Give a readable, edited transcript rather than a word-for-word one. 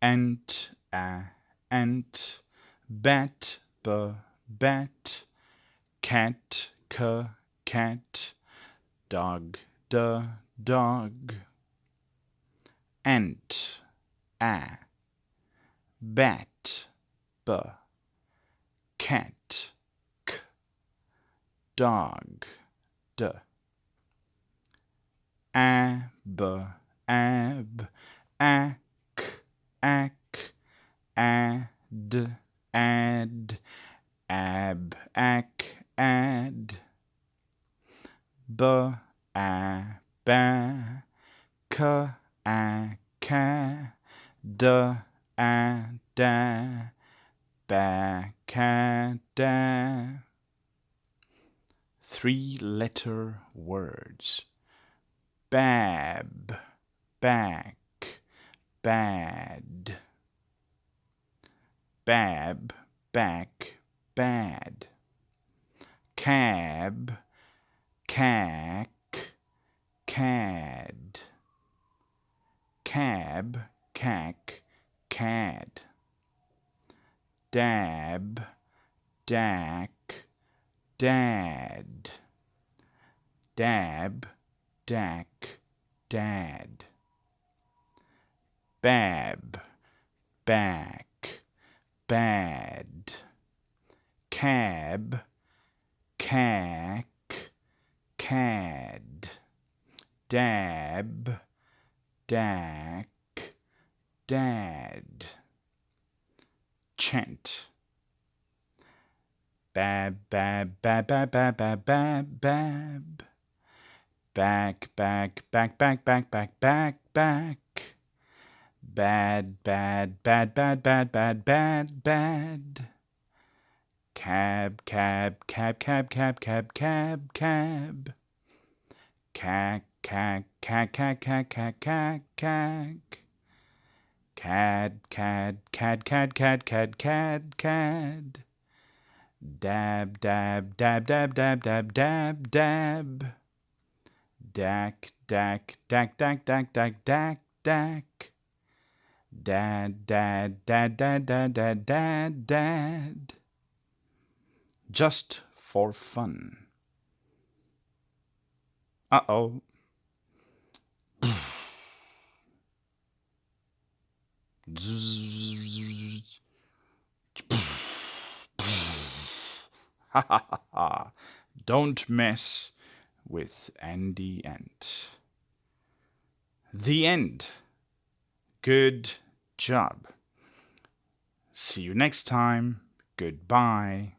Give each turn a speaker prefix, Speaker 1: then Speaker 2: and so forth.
Speaker 1: ant, ant, bat, bat, cat, cat, dog, dog, ant, bat, cat, dog, ab, ack, add, ab, add, ba, ca, da, da. 3-letter words. Bab, back, bad. Bab, back, bad. Cab, cack, cad. Cab, cack, cad. Dab, dack, dad. Dab, dack, dad. Bab, back, bad. Cab, cack, cad. Dab, dack, dad. Chant. Bab, bab, bab, bab, bab, bab, bab, bab. Back, back, back, back, back, back, back, back. Bad, bad, bad, bad, bad, bad, bad, bad. Cab, cab, cab, cab, cab, cab, cab, cab. Cack, cack, cack, cack, cack, cack, cack, cack. Cad, cad, cad, cad, cad, cad, cad, cad. Dab, dab, dab, dab, dab, dab, dab, dab. Dack, dack, dack, dack, dack, dack, dack, dack. Dad, dad, dad, dad, dad, dad, dad, dad. Just for fun. Uh-oh. Ha ha ha ha. Don't mess with Andy Ant. The end. Good job. See you next time. Goodbye.